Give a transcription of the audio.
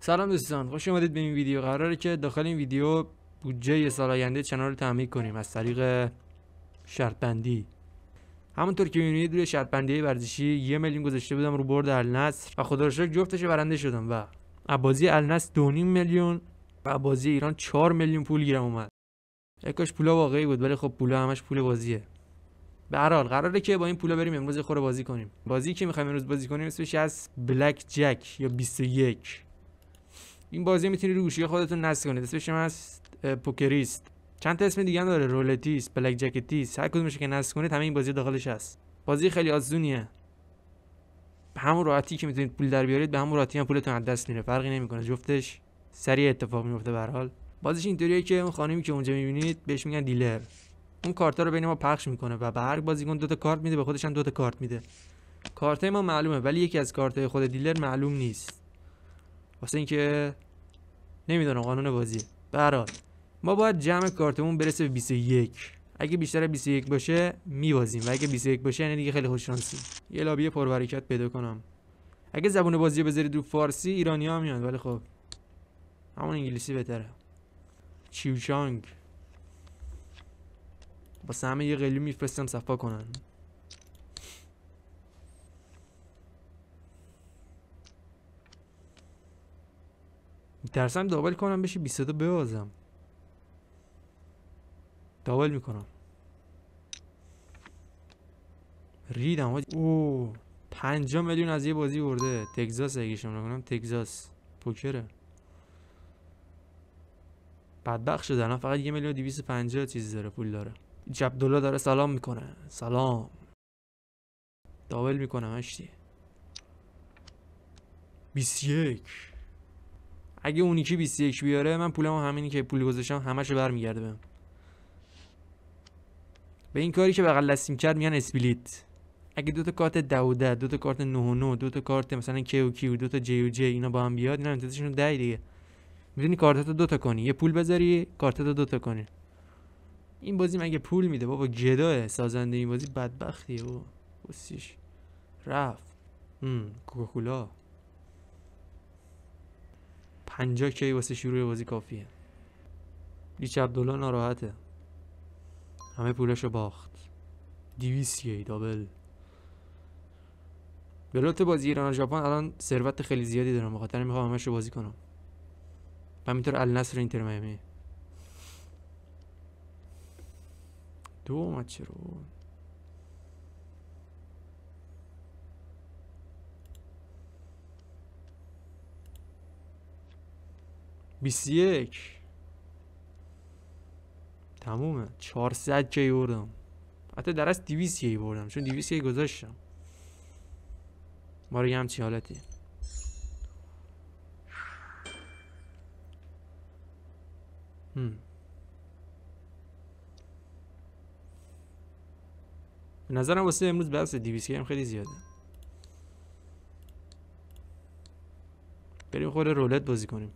سلام دوستان، خوش اومدید به این ویدیو. قراره که داخل این ویدیو بودجه سال آینده چنل رو تعمین کنیم از طریق شرط بندی. همونطور که می‌بینید روی شرط بندی ورزشی 1 میلیون گذاشته بودم رو برد النصر و خدا رو شکر جفتش برنده شدم و بازی النصر 2.5 میلیون و بازی ایران 4 میلیون پول گیرم اومد. یکاش پولا واقعی بود ولی خب پولا همش پول بازیه. به هر حال قراره که با این پولا بریم امروز خور بازی کنیم. بازی که می‌خوایم امروز بازی کنیم اسمش از بلک جک یا 21. این بازی میتونید رو گوشی خودتون نصب کنید. اسمش از پوکریست. چند تا اسم دیگه هم داره، رولتیست، بلک جکتیست. هر کدومش که نصب کنید همه این بازی داخلش هست. بازی خیلی آسونیه. به همون راحتی که میتونید پول در بیارید به همون راحتی هم پولتون از دست میره. فرقی نمیکنه. جفتش سریع اتفاق میفته. به هر حال بازیش اینطوریه که اون خانمی که اونجا میبینید بهش میگن دیلر. اون کارتا رو بین ما پخش میکنه و به هر بازیکن 2 تا کارت میده، به خودش هم 2 تا کارت میده. کارتای ما معلومه ولی یکی از کارتای خود دیلر معلوم نیست. واسه اینکه نمیدونم قانون بازی. به هر حال ما باید جمع کارتمون برسه به 21. اگه بیشتر از 21 باشه میبازیم و اگه 21 باشه یعنی دیگه خیلی خوش شانسی. یه لابی پربرکت پیدا کنم. اگه زبون بازی بذارید رو فارسی ایرانی‌ها میان ولی خب همون انگلیسی بهتره. چیوچانگ واسه همه یه قلیون میفرستم صفا کنن. میترسم دابل کنم بشه 22 ببازم. دابل میکنم. ریدم حاجی. اوه 5 میلیون از یه بازی برده. تگزاس اگه شما نکنم تگزاس پوکره. بدبخت شده الان فقط 1 میلیون و 250 چیز داره، پول داره. این عبدالله داره سلام میکنه. سلام. دابل میکنم هشتی 21. اگه اونی که 21 بیاره من پولمو همینی که پول گذاشتم همشو برمیگرده بهم. به این کاری که بغل دستیم کرد میگن اسپلیت. اگه 2 تا کارت 10 2 تا کارت 9 و 9 2 تا کارت مثلا کی و کیو 2 تا جی و جی اینا با هم بیاد اینا امتیازشون 10 دیگه. میتونی کارتاتو 2 تا کنی، یه پول بذاری کارتاتو 2 تا کنی. این بازی مگه پول میده بابا؟ گداه سازنده این بازی بدبختیه بابا. بسیش رفت. کوکاکولا 50 کی واسه شروع بازی کافیه. لیچ عبدالله ناراحته. همه پولشو باخت. 200 کی دابل. بلوت بازی ایران و ژاپن الان ثروت خیلی زیادی دارم، بخاطر میخوام همش رو بازی کنم. همینطور النصر اینتر میامی 2 ماچ رو 21 تمومه. 400 کی بردم. حتی در از 200 کی بردم چون 200 کی گذاشتم. ما رو یه همچی حالتی. به نظرم واسه امروز بس 200 کی هم خیلی زیاده. بریم خود رولت بازی کنیم.